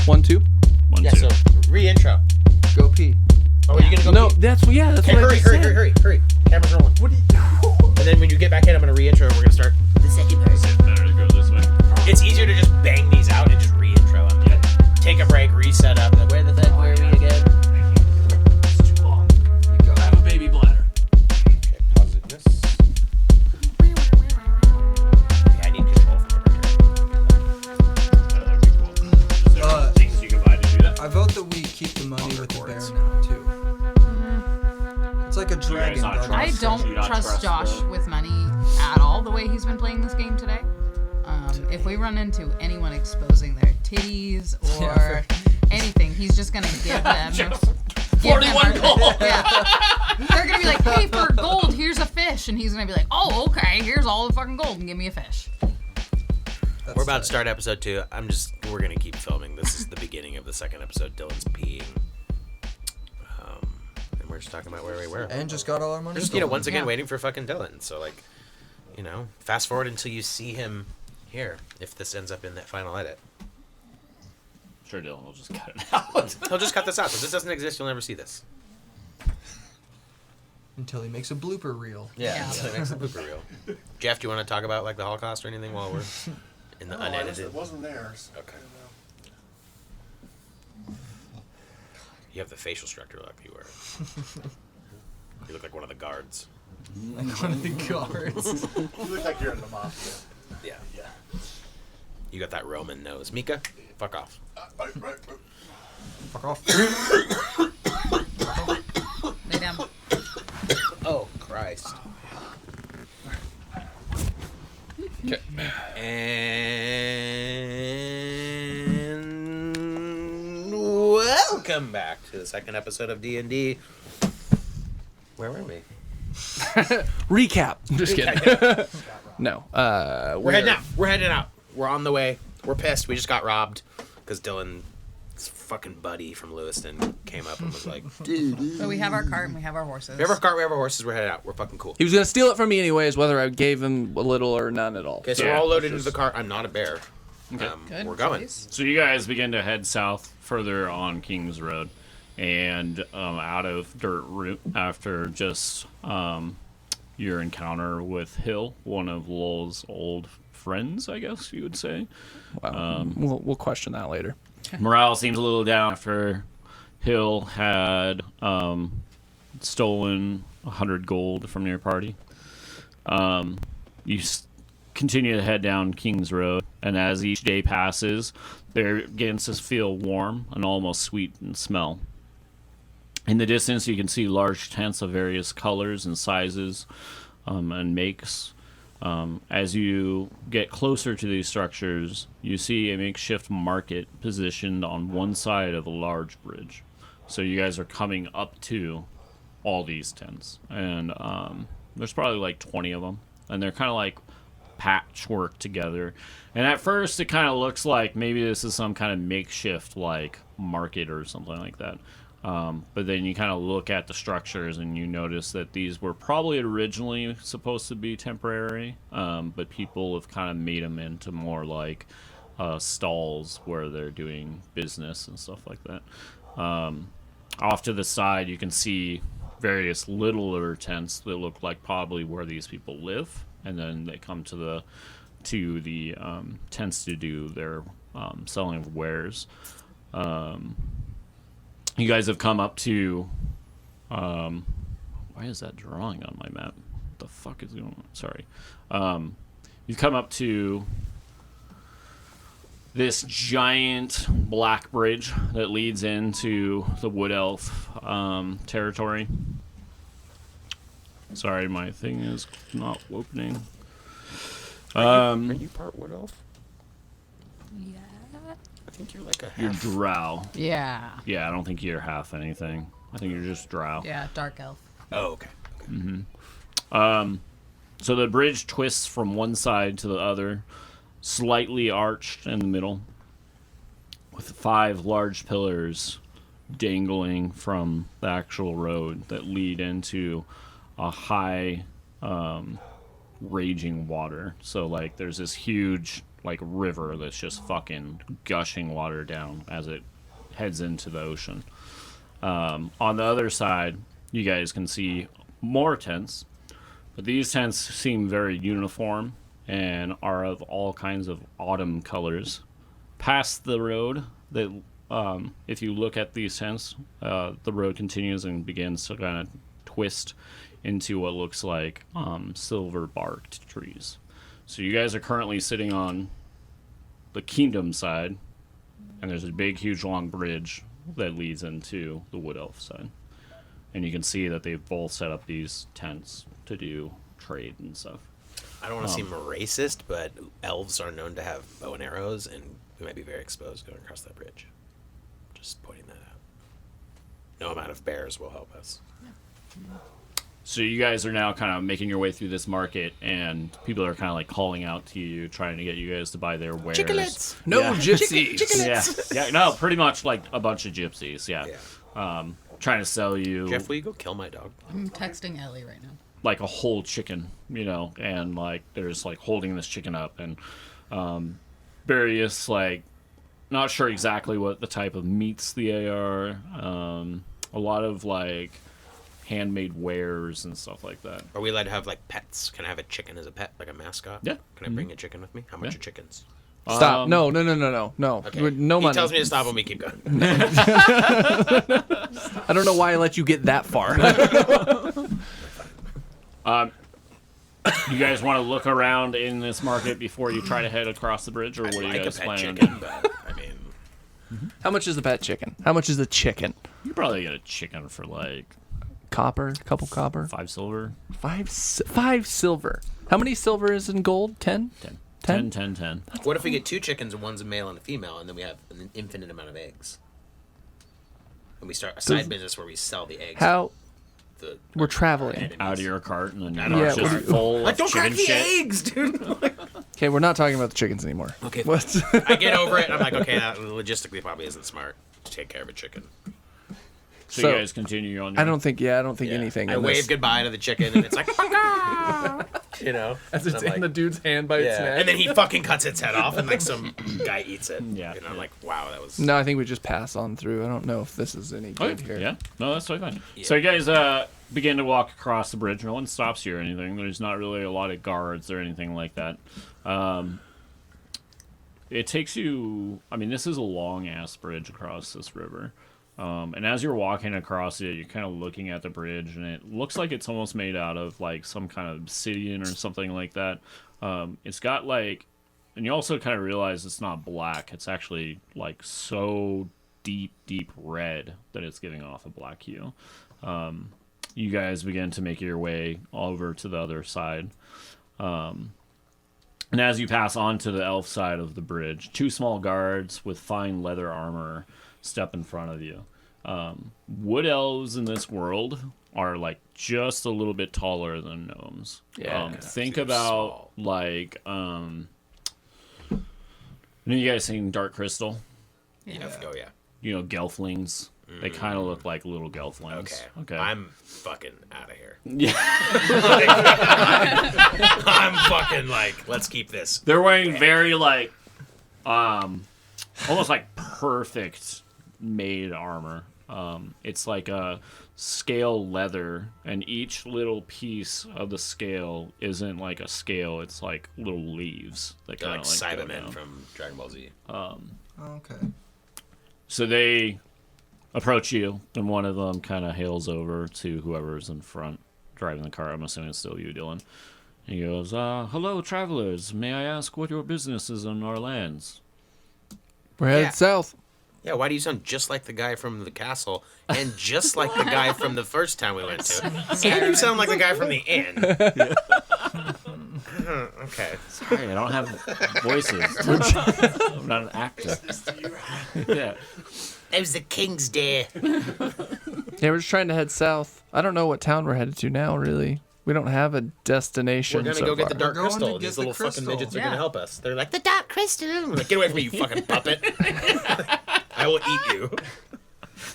1, 2. Yeah, so re-intro. Go pee. Oh, are you gonna go? No, pee? that's what I hurry, just said. hurry. Camera's rolling. What do you? And then when you get back in, I'm gonna re-intro. And we're gonna start the second verse. Better to go this way. It's easier to just bang these out and just re-intro them. Yeah. Take a break, reset up. Where the fuck were we again? It's too long. You go. I have a baby bladder. Okay, positiveness. Yeah, I need control from over here. That would be cool. Is there things you can buy to do that? I vote that we keep the money with the bear now, too. It's like a dragon. not guard. trust- I don't you not trust trust Josh the- with money at all, the way he's been playing this game today. If we run into anyone exposing their titties or anything, he's just gonna give them 41 gold. Yeah. They're gonna be like, hey, for gold, here's a fish, and he's gonna be like, oh, okay, here's all the fucking gold, and give me a fish. We're about to start episode 2. We're gonna keep filming. This is the beginning of the second episode. Dylan's peeing. And we're just talking about where we were. And just got all our money. We're just, stolen. once again, waiting for fucking Dylan. So, fast forward until you see him here, if this ends up in that final edit. Sure, Dylan will just cut it out. He'll just cut this out. So if this doesn't exist, you'll never see this. Until he makes a blooper reel. Yeah. So it makes the blooper reel. Jeff, do you want to talk about, the Holocaust or anything while we're in the unedited? It wasn't theirs. Okay. You have the facial structure like you were. You look like one of the guards. Like one of the guards. You look like you're in the mafia. Yeah. You got that Roman nose. Mika, fuck off. Fuck off. Lay down. Oh, Christ. Okay. And welcome back to the second episode of DnD. Where were we? Recap. I'm just kidding. No. We're heading out. We're heading out. We're on the way. We're pissed. We just got robbed because Dylan's fucking buddy from Lewiston came up and was like, dude. So we have our cart and we have our horses. We have our cart, we have our horses, we're headed out. We're fucking cool. He was gonna steal it from me anyways, whether I gave him a little or none at all. Okay, so Yeah, we're all loaded into the cart. I'm not a bear. Okay. Good We're going. choice. So you guys begin to head south further on Kings Road and out of Dirt Route after just your encounter with Hill, one of Lowell's old friends, I guess you would say. Wow. We'll question that later. Morale seems a little down after Hill had stolen 100 gold from your party. You continue to head down Kings Road, and as each day passes, there begins to feel warm and almost sweet in smell. In the distance, you can see large tents of various colors and sizes and makes. As you get closer to these structures, you see a makeshift market positioned on one side of a large bridge. So you guys are coming up to all these tents, and there's probably like 20 of them, and they're kind of like patchwork together. And at first, it kind of looks like maybe this is some kind of makeshift like market or something like that. But then you kind of look at the structures and you notice that these were probably originally supposed to be temporary, but people have kind of made them into more like stalls where they're doing business and stuff like that. Off to the side, you can see various littler tents that look like probably where these people live, and then they come to the tents to do their selling of wares. You guys have come up to why is that drawing on my map? What the fuck is going on? Sorry. You've come up to this giant black bridge that leads into the Wood Elf territory. Sorry, my thing is not opening. Are you part Wood Elf? Yeah. I think you're like a You're half. drow. Yeah. Yeah, I don't think you're half anything. I think you're just drow. Yeah, dark elf. Oh, okay. So the bridge twists from one side to the other, slightly arched in the middle, with 5 large pillars dangling from the actual road that lead into a high raging water. So like there's this huge like river that's just fucking gushing water down as it heads into the ocean. On the other side, you guys can see more tents, but these tents seem very uniform and are of all kinds of autumn colors. Past the road, that if you look at these tents, the road continues and begins to kind of twist into what looks like silver barked trees. So you guys are currently sitting on the kingdom side, and there's a big, huge, long bridge that leads into the wood elf side. And you can see that they've both set up these tents to do trade and stuff. I don't want to seem racist, but elves are known to have bow and arrows, and we might be very exposed going across that bridge. Just pointing that out. No amount of bears will help us. So you guys are now kind of making your way through this market, and people are kind of like calling out to you, trying to get you guys to buy their wares. Chicklets! No Yeah. gypsies. Yeah, no, pretty much like a bunch of gypsies. Yeah, trying to sell you Jeff, will you go kill my dog? I'm texting Ellie right now. like a whole chicken, and like there's like holding this chicken up, and various like not sure exactly what the type of meats they are. A lot of like handmade wares and stuff like that. Are we allowed to have like pets? Can I have a chicken as a pet, like a mascot? Yeah. Can I bring a chicken with me? How much Yeah. are chickens? Stop. No. Okay. No He money. tells me to stop when we keep going. I don't know why I let you get that far. You guys want to look around in this market before you try to head across the bridge, or what I'd are you like a guys pet planning on chicken, doing? but I mean, How much is the pet chicken? How much is the chicken? You probably get a chicken for like Copper? Couple copper? 5 silver. Five silver. How many silver is in gold? 10? 10. 10. what if we get 2 chickens and one's a male and a female, and then we have an infinite amount of eggs? And we start a side business where we sell the eggs. How? to We're traveling. enemies. Out of your cart, and then I you're don't Yeah, just what full Like, of don't crack chicken the shit. eggs, dude. Okay, we're not talking about the chickens anymore. Okay, What? I get over it. And I'm like, okay, that logistically probably isn't smart to take care of a chicken. So, So, you guys continue on. I don't think anything. I in wave this. goodbye to the chicken, and it's like, you know, As and it's I'm in like, the dude's hand by its yeah. neck. And then he fucking cuts its head off, and like some guy eats it. Yeah. And I'm like, wow, that was. No, I think we just pass on through. I don't know if this is any good here. Yeah, no, that's totally fine. So you guys begin to walk across the bridge. No one stops you or anything. There's not really a lot of guards or anything like that. It takes you. I mean, this is a long ass bridge across this river. And as you're walking across it, you're kind of looking at the bridge, and it looks like it's almost made out of like some kind of obsidian or something like that. It's got like, and you also kind of realize it's not black. It's actually like so deep red that it's giving off a black hue. You guys begin to make your way over to the other side. And as you pass on to the elf side of the bridge, 2 small guards with fine leather armor step in front of you. Wood elves in this world are like just a little bit taller than gnomes. Yeah. Think Too about small. like you guys seen Dark Crystal? Yeah. Oh yeah. You know, gelflings. They kind of look like little gelflings. Okay. I'm fucking out of here. Yeah. I'm fucking like, let's keep this. They're wearing very like almost like perfect made armor. It's like a scale leather, and each little piece of the scale isn't like a scale, it's like little leaves that They're kind like of like go Cybermen down. from Dragon Ball Z. Okay. So they approach you, and one of them kind of hails over to whoever's in front driving the car. I'm assuming it's still you, Dylan. He goes, hello, travelers. May I ask what your business is on our lands? We're headed Yeah. south. Yeah, why do you sound just like the guy from the castle and just like the guy from the first town we went to? And you sound like the guy from the inn. Okay. Sorry, I don't have voices. I'm not an actor. Yeah. It was the king's day. Yeah, we're just trying to head south. I don't know what town we're headed to now, really. We don't have a destination. We're gonna so go get the far. dark We're going crystal. to And get these the little fucking crystal. midgets are Yeah. gonna help us. They're like, the dark crystal. I'm like, get away from me, you fucking puppet. I will eat you.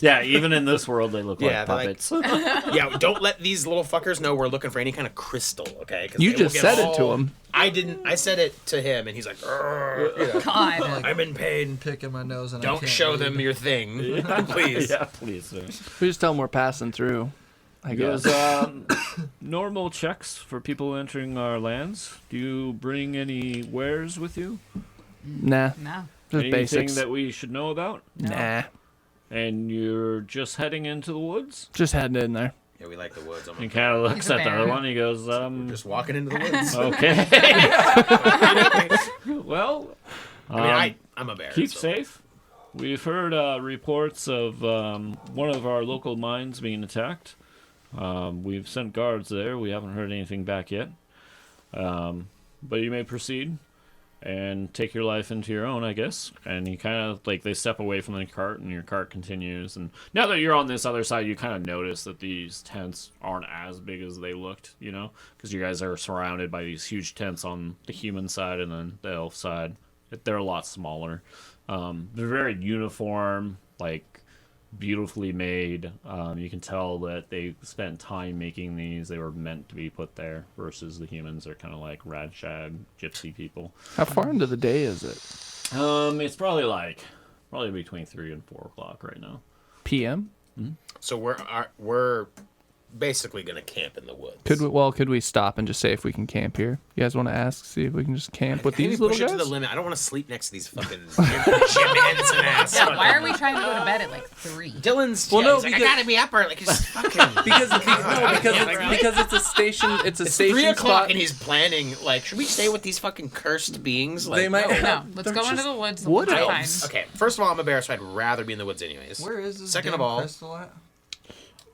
Yeah, even in this world, they look Yeah, like they're like- puppets. Yeah, don't let these little fuckers know we're looking for any kind of crystal, okay? 'Cause You they will just get said it to all- him. I didn't. I said it to him, and he's like, "Urgh," you know, God. I'm in pain. Picking my nose and I Don't can't show read. them your thing, please. yeah, please. We just tell them we're passing through. I guess. Normal checks for people entering our lands. Do you bring any wares with you? Nah. No. Just Anything basics. that we should know about? Nah. And you're just heading into the woods? Just heading in there. Yeah, we like the woods. I'm He kind of looks He's a at the bear. other one. He goes, just walking into the woods. okay. Well, I mean, I'm a bear. keep so- safe. We've heard reports of one of our local mines being attacked. We've sent guards there. We haven't heard anything back yet. But you may proceed and take your life into your own, I guess. And you kind of, like, they step away from the cart, and your cart continues. And now that you're on this other side, you kind of notice that these tents aren't as big as they looked, you know? Because you guys are surrounded by these huge tents on the human side and then the elf side. They're a lot smaller. They're very uniform, like, beautifully made. You can tell that they spent time making these. They were meant to be put there versus the humans are kind of like rad shag gypsy people. How far into the day is it? It's probably between 3 and 4 o'clock right now. PM? So we're basically gonna camp in the woods. Could we stop and just say if we can camp here? You guys want to ask, see if we can just camp with Maybe these little push it guys? to the limit. I don't want to sleep next to these fucking Jim ass. Yeah, why are we trying to go to bed at like 3? Dylan's. Well, Yeah, no, he's like, I because- gotta be up early. Like, he's fucking. because it's a station. It's a It's station 3 o'clock spot. and he's planning. Like, should we stay with these fucking cursed beings? Like, They might- no. No, let's They're go into just the woods. The wood woods are elves. fine. Okay, first of all, I'm a bear, so I'd rather be in the woods anyways. Where is this Second damn of all, crystal at?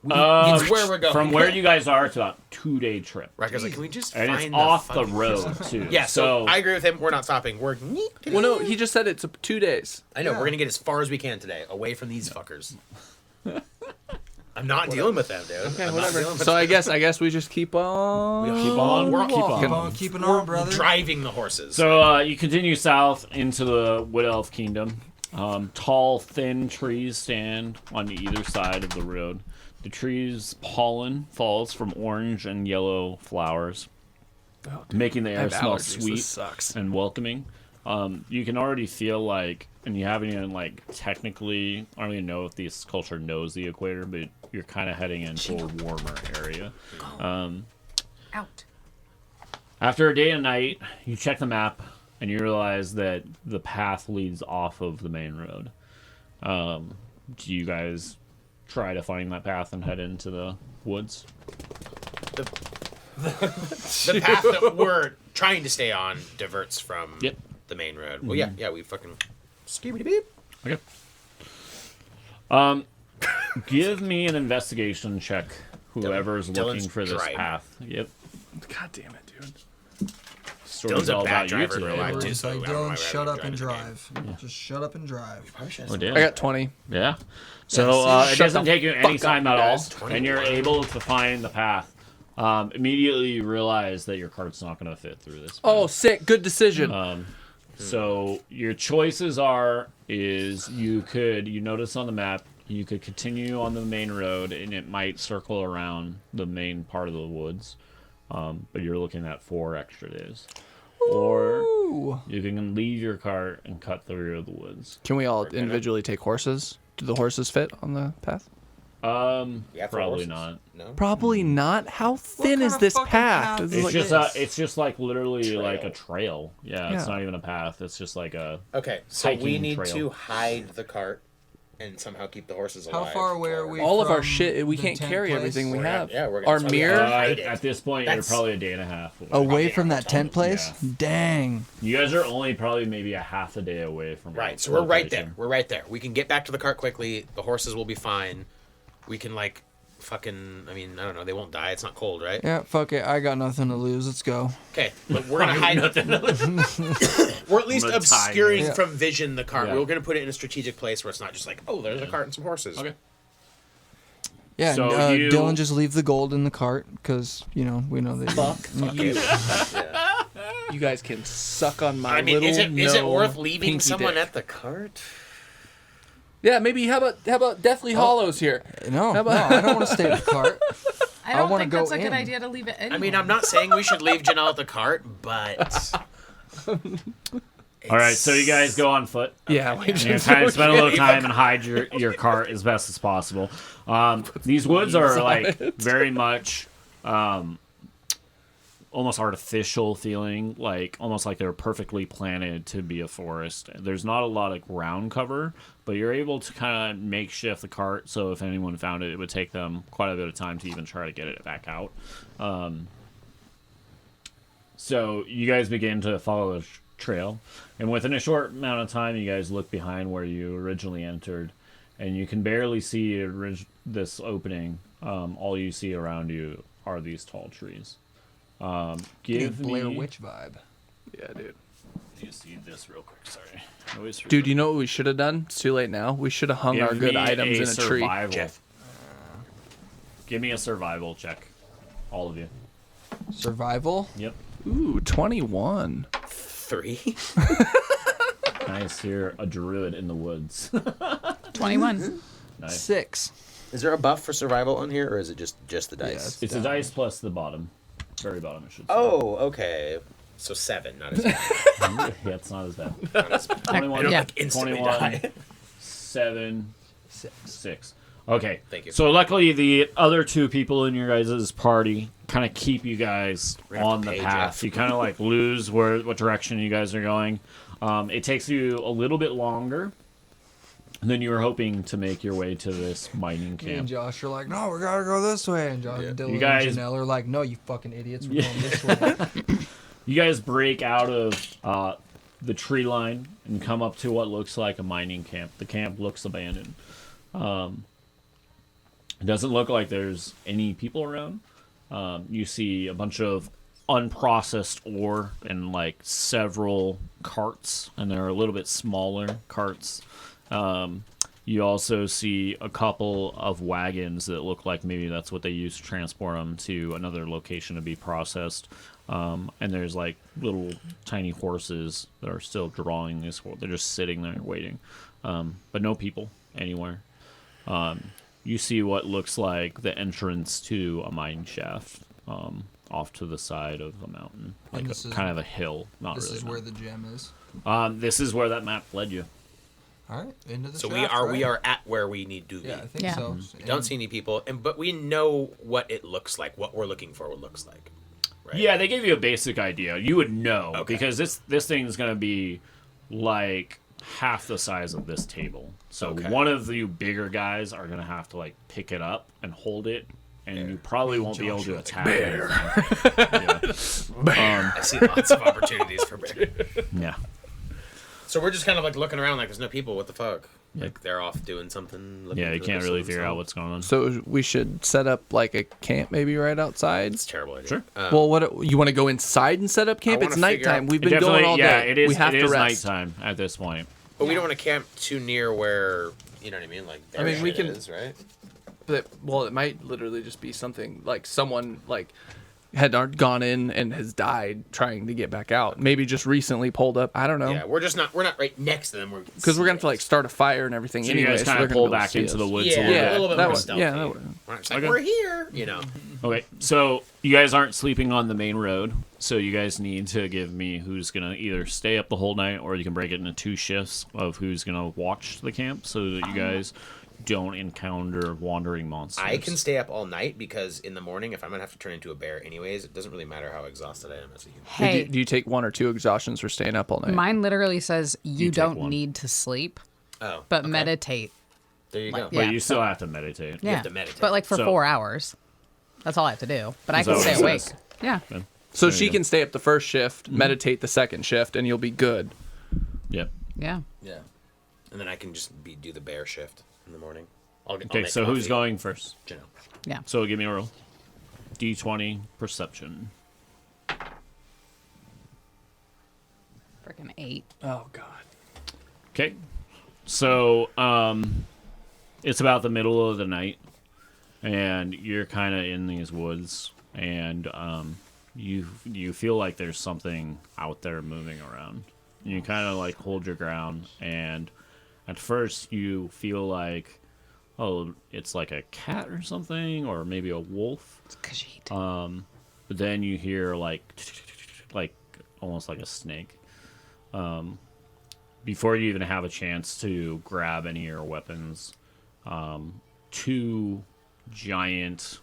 it's where we're going. From where you guys are, it's about a 2-day trip. Rocco's like, can we just And find it's off the fucking road, crystal? too. Yeah, so I agree with him. We're not stopping. We're. Well, no, he just said it's 2 days. I know. Yeah. We're gonna get as far as we can today, away from these fuckers. I'm not dealing with them, dude. Okay, I'm not whatever. dealing with So I guess we just keep on. We keep on. We're Keep walking. Keep on keeping on, brother. driving the horses. So you continue south into the Wood Elf Kingdom. Tall, thin trees stand on either side of the road. The trees' pollen falls from orange and yellow flowers, making the I air have smell allergies. sweet This sucks. and welcoming. You can already feel like, and you haven't even like technically, I don't even know if this culture knows the equator, but you're kind of heading into a warmer area. Out. After a day and night, you check the map and you realize that the path leads off of the main road. Do you guys try to find that path and head into the woods? the path that we're trying to stay on diverts from Yep. the main road. Well, yeah, we fucking skibidi beep. Okay. Give me an investigation check. Whoever's looking Dylan's for this driving. path. Yep. God damn it, dude. Story's Dylan's a all bad about you driver in real today. life, It's too. like, so I don't know why Dylan, we're shut up driving and the drive. Just shut up and drive. Oh, damn. I got 20. Yeah. So it shut doesn't the take you any fuck time up, at all, guys. and you're able to find the path. Immediately you realize that your cart's not going to fit through this. Oh, sick. Good decision. So your choices you notice on the map, you could continue on the main road and it might circle around the main part of the woods. But you're looking at 4 extra days. Or Ooh. you can leave your cart and cut through the woods. Can we all individually take horses? Do the horses fit on the path? Yeah, for Probably horses. not. No. Probably not. How thin kind is of this fucking path? path This is is It's like- just it's just like literally Trail. like a trail. Yeah, it's Yeah. not even a path. It's just like a Okay, so we hiking need trail. to hide the cart and somehow keep the horses How alive. far away are for- we? all of our from shit. We the can't tent carry place? everything we We're have. gonna- yeah, we're gonna- Our so we mirror. gotta hide it. at this point, That's- you're probably a day and a half away. Away Okay, from I'm that tent place? Yeah. Dang. You guys are only probably maybe a half a day away from Right, so your we're right there. location. We're right there. We can get back to the cart quickly. The horses will be fine. We can like fucking. I mean, I don't know. They won't die. It's not cold, right? Yeah, fuck it. I got nothing to lose. Let's go. Okay, but we're gonna hide. We're at least I'm gonna tie obscuring you. from vision the cart. Yeah. We're gonna put it in a strategic place where it's not just like, oh, there's a cart and some horses. Okay. Yeah, So you- Dylan, just leave the gold in the cart because, we know that. Fuck you. Yeah. You guys can suck on my I mean, little is it no worth leaving pinky someone dick. at the cart? Yeah, maybe how about Deathly Hollows here? No, How no, about- I don't want to stay at the cart. I don't wanna think go that's a good in. idea to leave it anyway. I mean, I'm not saying we should leave Janelle at the cart, but All right, so you guys go on foot. Yeah, And you kind of spend a little time and hide your cart as best as possible. These woods are like very much almost artificial feeling, like almost like they're perfectly planted to be a forest. There's not a lot of ground cover, but you're able to kind of makeshift the cart, so if anyone found it, it would take them quite a bit of time to even try to get it back out. So you guys begin to follow the trail, and within a short amount of time, you guys look behind where you originally entered, and you can barely see this opening. All you see around you are these tall trees. Give Blair me... Witch vibe. Yeah, dude. You see this real quick, sorry. I always forget. Dude, you know what we should have done? It's too late now. We should have hung our Give good me items in a tree. survival. Jeff. Give me a survival check. All of you. Survival. Yep. Ooh, 21. 3. Nice. You're a druid in the woods. 21. Nice. 6. Is there a buff for survival on here, or is it just the dice? Yes. It's a dice plus the bottom. Very bottom, I should say. Oh, okay. So 7, not as bad. Yeah, it's not as bad. Not as bad. 21. I don't Yeah. like instantly 21. die. 7, 6. 6. Okay. Thank you. So luckily, the other two people in your guys' party kind of keep you guys We're gonna have on to the pay path. Jeff. You kind of like lose what direction you guys are going. It takes you a little bit longer than you were hoping to make your way to this mining Me and camp. Josh are like, no, we gotta go this way. And Josh, Dylan You guys- and Janelle are like, no, you fucking idiots, we're going this way. You guys break out of the tree line and come up to what looks like a mining camp. The camp looks abandoned. It doesn't look like there's any people around. You see a bunch of unprocessed ore and like several carts, and they're a little bit smaller carts. You also see a couple of wagons that look like maybe that's what they use to transport them to another location to be processed. And there's like little tiny horses that are still drawing this. They're just sitting there waiting, but no people anywhere. You see what looks like the entrance to a mine shaft off to the side of a mountain, And like this is- kind of a hill. Not This really. is where the gem is. This is where that map led you. All right, into the So shaft, we right? are at where we need to be. Yeah, I think Yeah. so. We don't see any people, but we know what it looks like. What we're looking for looks like. Right? Yeah, they gave you a basic idea. You would know Okay. because this thing is going to be like half the size of this table. So Okay. one of you bigger guys are going to have to like pick it up and hold it, and you probably won't be able to attack it. Yeah. I see lots of opportunities for bear. Yeah. So we're just kind of like looking around, like there's no people. What the fuck? Yeah. Like they're off doing something. looking Yeah, you for can't this really and figure so. out what's going on. So we should set up like a camp maybe right outside. It's a terrible idea. Sure. Well, what you want to go inside and set up camp? I It's wanna figure nighttime. out- We've been going all day. It is. We have it to is rest. nighttime at this point. But we don't want to camp too near where you know what I mean. Like I mean, we shit can- is, right? But well, it might literally just be something like someone like had gone in and has died trying to get back out. Maybe just recently pulled up. I don't know. Yeah, we're not right next to them. Because we're gonna have to like start a fire and everything So anyway. you guys kind they're of gonna pull be able to back see into us. the woods Yeah, a little Yeah, bit. a little bit that more would- stealthy. yeah, that would- We're not just like Okay. we're here, you know. Okay, so you guys aren't sleeping on the main road, so you guys need to give me who's gonna either stay up the whole night, or you can break it into 2 shifts of who's gonna watch the camp, so that you guys don't encounter wandering monsters. I can stay up all night because in the morning, if I'm gonna have to turn into a bear anyways, it doesn't really matter how exhausted I am as a human. Hey, Do you take 1 or 2 exhaustions for staying up all night? mine literally says you take don't one. need to sleep, Oh, but okay. meditate. There you go. yeah. But you still have to meditate. Yeah, have to meditate. but like for So- 4 hours. That's all I have to do. But I Is can that stay what it awake. says? Yeah. so There she you go. can stay up the first shift, meditate the second shift, and you'll be good. Yep. Yeah. Yeah, and then I can just do the bear shift in the morning. I'll Okay, make so who's coffee. going first? Janelle. Yeah. So give me a roll. D20 perception. Freaking 8. Oh God. Okay. So, it's about the middle of the night, and you're kind of in these woods, and you feel like there's something out there moving around. And you kind of like hold your ground, and At first, you feel like, oh, it's like a cat or something, or maybe a wolf. It's Khajiit. But then you hear like almost like a snake. Before you even have a chance to grab any of your weapons, two giant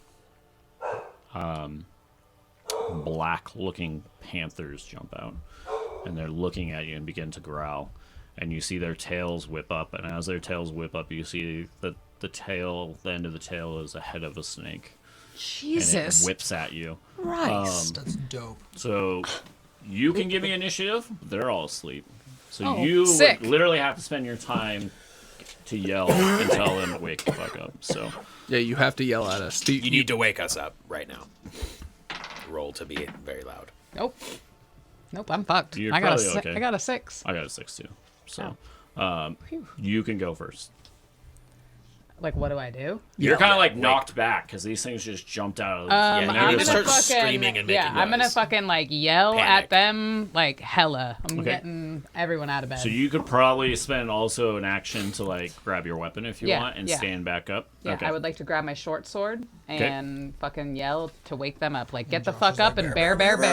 black-looking panthers jump out, and they're looking at you and begin to growl. And you see their tails whip up, and as their tails whip up, you see that the end of the tail is a head of a snake. Jesus. And it whips at you. Christ. That's dope. So you can give me initiative. They're all asleep. So Oh, you sick. would literally have to spend your time to yell and tell them to wake the fuck up. So Yeah, you have to yell at us. You need to wake us up right now. Roll to be very loud. Nope. Nope, I'm fucked. You're I got probably okay. I got a 6. I got a 6 too. So Phew. you can go first. Like, what do I do? You're kind of like wake. knocked back because these things just jumped out of. Yeah, I'm you're gonna gonna start fucking, screaming and making yeah, I'm gonna noise. fucking like yell Panic. at them like hella. I'm Okay. getting everyone out of bed. So you could probably spend also an action to like grab your weapon if you Yeah, want and yeah. stand back up. yeah, Okay. I would like to grab my short sword and fucking yell to wake them up. Like, get the Josh fuck is up like, and bear, bear right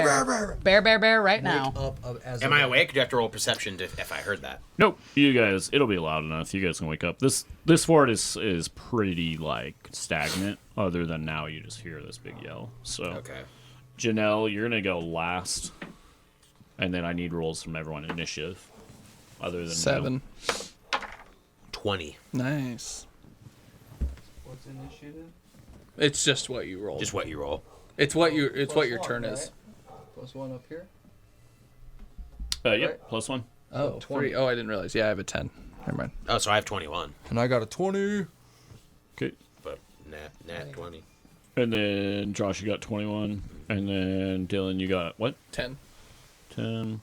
Wake now. up as Am a I bear. awake? Do you have to roll perception if I heard that? Nope, you guys. It'll be loud enough. You guys can wake up. This fort is pretty like stagnant. Other than now, you just hear this big yell. So, Okay. Janelle, you're gonna go last, and then I need rolls from everyone. Initiative. Other than 7. 20. Nice. What's initiative? It's just what you roll. Just what you roll. It's what your Plus turn one, is. right? Plus 1 up here. Yep, Right. +1. Oh, 20. 3. Oh, I didn't realize. Yeah, I have a 10. Never mind. Oh, so I have 21. And I got a 20. Okay. But nat 20. And then Josh, you got 21, and then Dylan, you got what? 10. 10.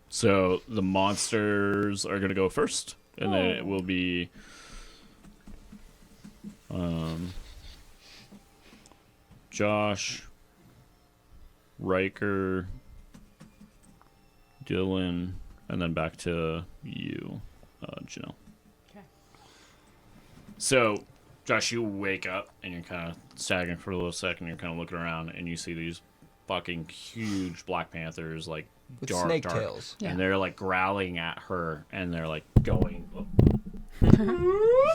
So the monsters are gonna go first, and then it will be Josh, Riker, Dylan, and then back to you, Janelle. Okay. So, Josh, you wake up and you're kind of staggering for a little second. You're kind of looking around and you see these fucking huge Black Panthers, like With dark, snake dark, tails. Yeah. and they're like growling at her, and they're like going.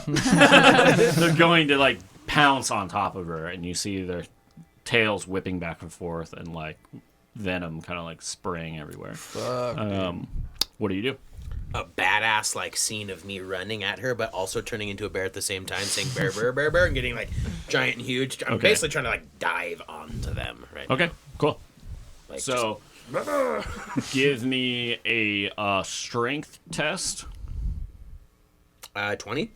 They're going to like pounce on top of her, and you see their tails whipping back and forth, and like venom kind of like spraying everywhere. Fuck. What do you do? A badass like scene of me running at her, but also turning into a bear at the same time, saying bear, bear, bear, bear, and getting like giant and huge. I'm Okay. basically trying to like dive onto them right Okay, cool. now. Like, So, give me a strength test. 20?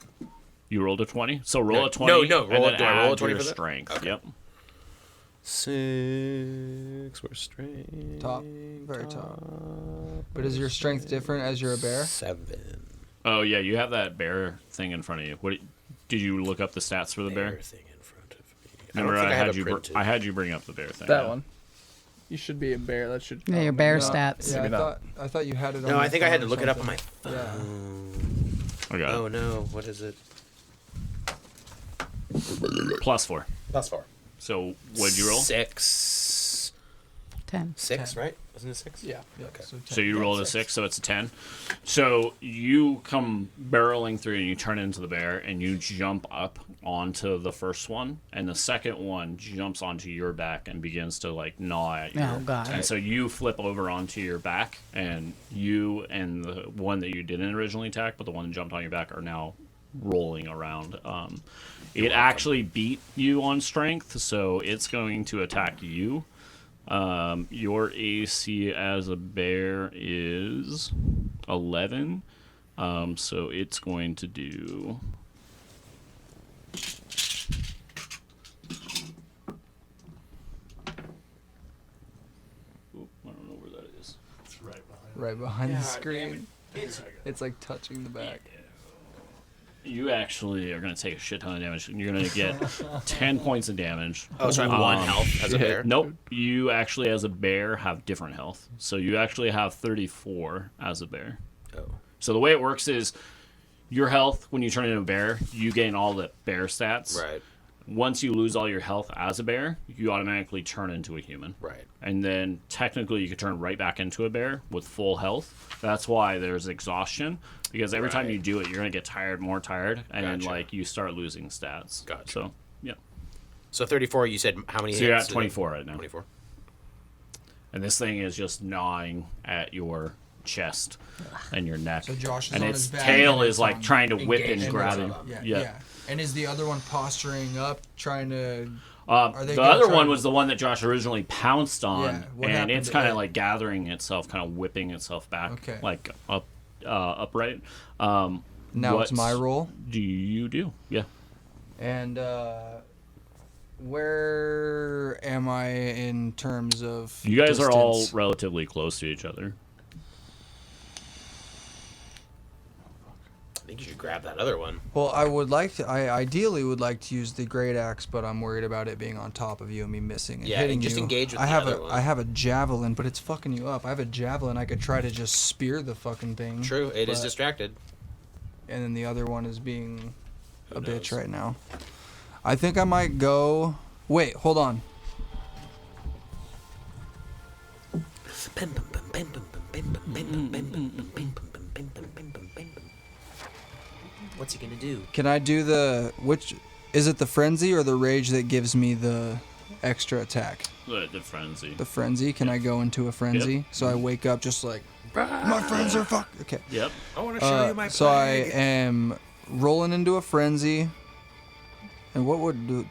You rolled a 20, so roll No, a 20. no, and roll then do I roll a add 20 your for that? strength. Okay. Yep. 6. Where's strength? Top. Very top. But is your strength different as you're a bear? 7. Oh yeah, you have that bear thing in front of you. What did you look up the stats for the bear? Thing in front of me. Remember, I don't think I had had it you printed. I had you bring up the bear thing. That yeah. one. You should be a bear. That should. Yeah, your oh, bear maybe not. stats. Yeah, Maybe not. I thought you had it on No, your I think I had to phone or look it up on my something. Yeah. phone. I got Oh it. no, what is it? +4. Plus 4. So what'd you roll? 6. 10. 6, right? Wasn't it 6? Yeah. Okay. So you rolled a 6, so it's a 10. So you come barreling through and you turn into the bear and you jump up onto the first one, and the second one jumps onto your back and begins to like gnaw at you. Oh, God. And so you flip over onto your back, and you and the one that you didn't originally attack, but the one that jumped on your back, are now rolling around. It actually beat you on strength, so it's going to attack you. Your AC as a bear is 11, so it's going to do. Oop, I don't know where that is. It's right behind. Right behind the screen. It's like touching the back. You actually are going to take a shit ton of damage. You're going to get 10 points of damage. Oh, so I have 1 health as a bear? Nope. You actually, as a bear, have different health. So you actually have 34 as a bear. Oh. So the way it works is your health, when you turn into a bear, you gain all the bear stats. Right. Once you lose all your health as a bear, you automatically turn into a human. Right. And then technically you can turn right back into a bear with full health. That's why there's exhaustion, because every time you do it, you're going to get tired, more tired, and then like you start losing stats. Gotcha. So, yeah. So 34, you said how many So hits? you're at 24 right now. 24. And this thing is just gnawing at your chest and your neck. So Josh is and on its his back tail and is it's like on trying to whip and engaged. grab him. Yeah. And is the other one posturing up, trying to? They The gonna other try one to- was the one that Josh originally pounced on, Yeah, what and happened it's to kind it? of like gathering itself, kind of whipping itself back, Okay. like upright. Now it's my roll. Do you do? Yeah. And where am I in terms of? You guys are all distance? relatively close to each other. I think you should grab that other one. Well, I would like to. I ideally would like to use the great axe, but I'm worried about it being on top of you and me missing and Yeah, hitting just you. engage with I the have other one. I have a javelin, but it's fucking you up. I have a javelin. I could try to just spear the fucking thing. True, it is but- distracted. And then the other one is being a bitch knows? right now. I think I might go. Wait, hold on. What's he gonna do? Can I do the which? Is it the frenzy or the rage that gives me the extra attack? The frenzy. The frenzy. Can I go into a frenzy? So I wake up just like my friends are fuck. Okay. Yep. I want to show you my So I plague. am rolling into a frenzy. And what would do?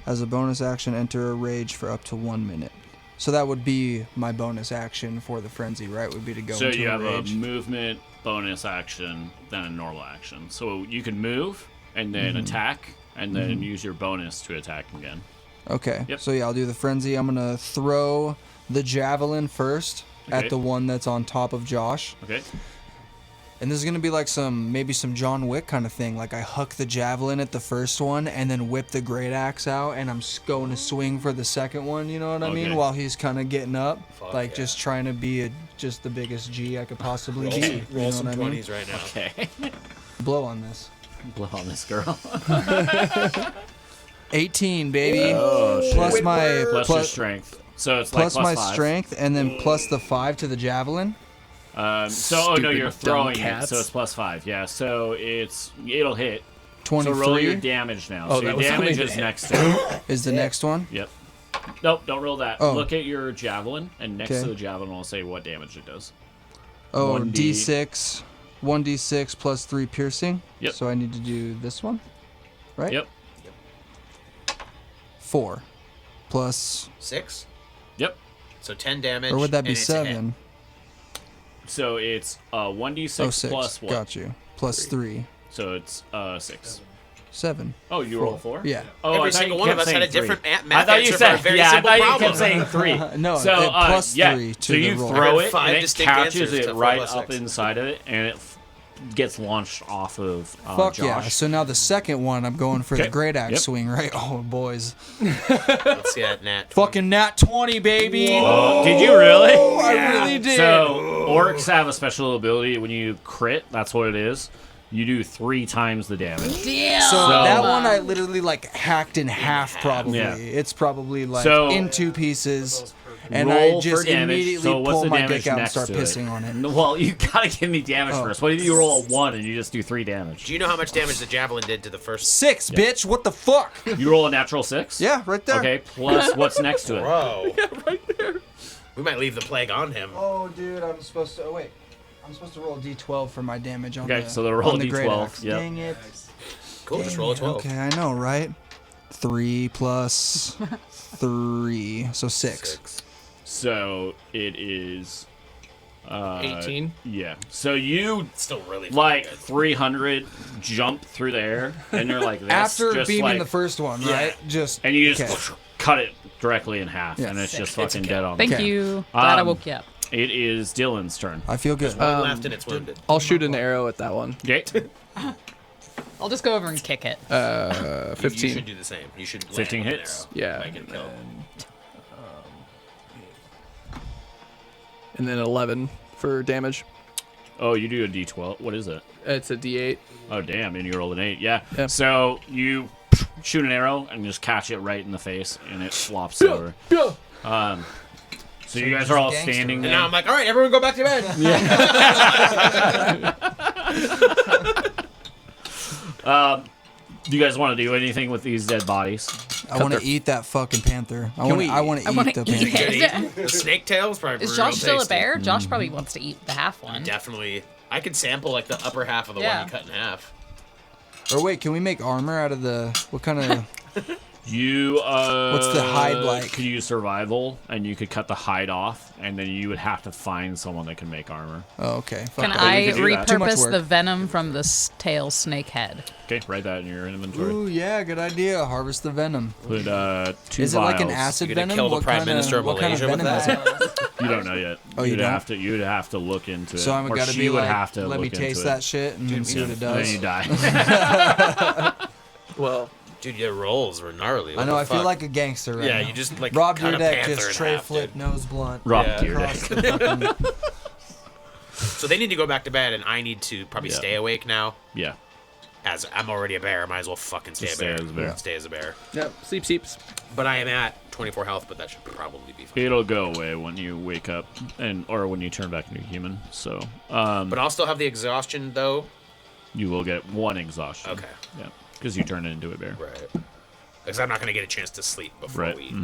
As a bonus action, enter a rage for up to 1 minute. So that would be my bonus action for the frenzy, right? Would be to go So into you a have rage. a movement bonus action, then a normal action. So you can move and then attack, and then use your bonus to attack again. Okay. Yep. So yeah, I'll do the frenzy. I'm gonna throw the javelin first Okay. at the one that's on top of Josh. Okay. And this is gonna be like maybe some John Wick kind of thing. Like I huck the javelin at the first one and then whip the great axe out, and I'm going to swing for the second one. You know what I mean? Okay. While he's kind of getting up, Fuck like yeah. just trying to be just the biggest G I could possibly be. Roll you some know what I mean? 20s right now. Okay. Blow on this. Blow on this girl. 18, baby. Oh, shit. Plus my Plus your strength. So it's plus like my five. strength, and then plus the 5 to the javelin. No, Stupid you're dumb throwing it, cats. so it's +5. Yeah, so it'll hit. 23 So roll your damage now. Oh, So that your was only damage the is hit. next to it. is the next one. Yep. Nope, don't roll that. Oh. Look at your javelin, and next Okay. to the javelin will say what damage it does. Oh, 1d. D6. 1d6 plus 3 piercing. Yep. So I need to do this one, right? Yep. 4 plus, 6? Yep. So 10 damage. or would that be and it's a hit. 7? So it's 1d6 Oh, 6. plus what? Got you. Plus 3. So it's 6. 7. Oh, you roll 4? Yeah. Oh, Every I thought single you one of kept us had a saying three. different I math thought you answer for a said, very yeah, I simple thought you problem. kept saying 3. No, so, plus yeah. 3 to so the you roll. throw I heard it, 5 and it distinct catches answers it to right 4 plus up 6. inside of it, and it gets launched off of Fuck Josh. yeah. So now the second one, I'm going for Okay. the great axe Yep. swing, right? Oh, boys. Let's see that nat. Fucking nat 20, baby. Oh, did you really? Oh, I really did. So orcs have a special ability when you crit. That's what it is. You do 3 times the damage. Damn. So that one I literally like hacked in half probably. Yeah. It's probably like So- in 2 pieces. And Roll I just for damage. immediately So what's pull the my damage dick out and next start to it? pissing on it. Well, you gotta give me damage Oh. first. What if you roll a 1 and you just do 3 damage? Do you know how much damage the javelin did to the first? 6, bitch. What the fuck? You roll a natural 6? Yeah, right there. Okay, plus what's next to it? Bro. Yeah, right there. We might leave the plague on him. Oh, dude, I'm supposed to. Oh, wait. I'm supposed to roll a d12 for my damage on Okay, the so they'll roll on a the great d12, axe. yep. Dang it. Cool, just Dang roll a it. 12. Okay, I know, right? 3 plus 3, so 6. So it is 18. Yeah. So you Still really like fucking 300 jump through the air, and you're like this, After just beaming like, the first one, Yeah. right? Just and you just okay. cut it directly in half, Yeah. and it's just It's fucking okay. dead on. Thank Okay. you. Glad I woke you up. It is Dylan's turn. I feel good. One left and it's wounded. I'll shoot an arrow at that one. Okay. I'll just go over and kick it. 15. You should do the same. You should. 15 land with an hits? arrow. Yeah. Make it kill. And then 11 for damage. Oh, you do a D12. What is it? It's a D8. Oh, damn. And you roll an 8. Yeah. Yep. So you shoot an arrow and just catch it right in the face, and it flops over. So you guys are all gangster. standing And there. now I'm like, all right, everyone go back to bed. Do you guys want to do anything with these dead bodies? I want to eat that fucking panther. I we- want to wanna eat the eat panther. it. The snake tail is probably Is real Josh still a tasty. bear? Josh probably wants to eat the half one. Definitely. I could sample like the upper half of the Yeah. one you cut in half. Or wait, can we make armor out of the what kind of? You What's the hide like? Could use survival, and you could cut the hide off, and then you would have to find someone that can make armor. Oh, okay. Fuck Can it. I you could do that. Too much repurpose work. the venom from the tail snake head? Okay, write that in your inventory. Ooh, yeah, good idea. Harvest the venom. Put 2 Is it like an vials. acid You gonna venom? kill the What Prime kinda- Minister of what kind of Malaysia with venom that? is it? You don't know yet. Oh, you you'd don't? have to. You'd have to look into it. So I'm or gotta she be would like, have to let me look taste into that it. shit and see what it And then does. you die. Well, Dude, your rolls were gnarly. I What know. the I feel fuck? like a gangster right Yeah, now. you just like Rob cut your a deck, panther just in tray half, flip, dude. nose blunt. Rob Yeah. your Across deck. the fucking- So they need to go back to bed, and I need to probably Yeah. stay awake now. Yeah. As I'm already a bear, I might as well fucking stay, Just a bear. stay as a bear. Stay as a bear. yep. Sleeps. But I am at 24 health, but that should probably be fine. It'll go away when you wake up, or when you turn back into a human. So, But I'll still have the exhaustion, though. you will get 1 exhaustion. Okay. Yeah, because you turn it into a bear. Right. Because I'm not going to get a chance to sleep before Right. we eat.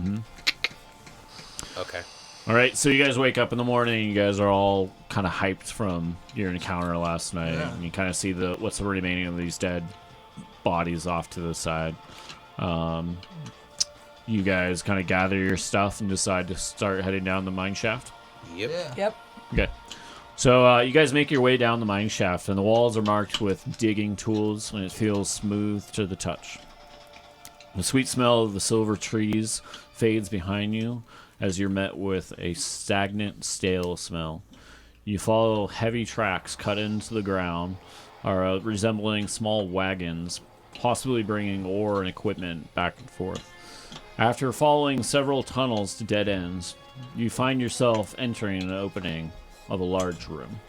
Okay. All right, so you guys wake up in the morning. You guys are all kind of hyped from your encounter last night. Yeah. And you kind of see what's the remaining of these dead bodies off to the side. You guys kind of gather your stuff and decide to start heading down the mine shaft. Yep. Yeah. Yep. Okay. So you guys make your way down the mine shaft, and the walls are marked with digging tools, and it feels smooth to the touch. The sweet smell of the silver trees fades behind you as you're met with a stagnant, stale smell. You follow heavy tracks cut into the ground, resembling small wagons, possibly bringing ore and equipment back and forth. After following several tunnels to dead ends, you find yourself entering an opening of a large room.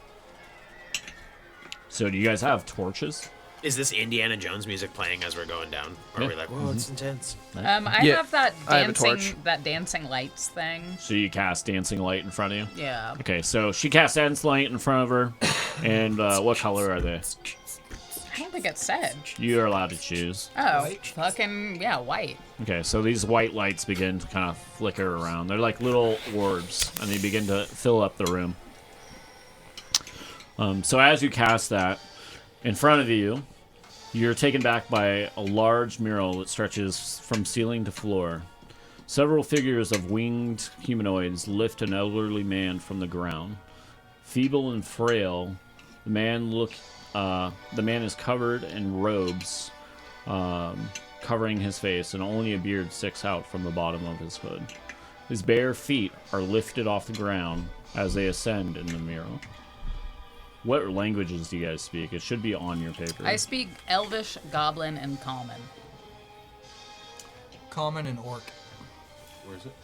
So do you guys have torches? Is this Indiana Jones music playing as we're going down? Or are we like, whoa, it's intense? I Yeah, have that I have a torch. dancing lights thing. So you cast dancing light in front of you? Yeah. Okay, so she casts dancing light in front of her. And what color are they? I don't think it said. You are allowed to choose. Oh, fucking yeah, white. Okay, so these white lights begin to kind of flicker around. They're like little orbs, and they begin to fill up the room. So as you cast that, in front of you, you're taken back by a large mural that stretches from ceiling to floor. Several figures of winged humanoids lift an elderly man from the ground. Feeble and frail, the man is covered in robes, covering his face, and only a beard sticks out from the bottom of his hood. His bare feet are lifted off the ground as they ascend in the mural. What languages do you guys speak? It should be on your paper. I speak Elvish, Goblin, and Common. Common and orc. Where is it?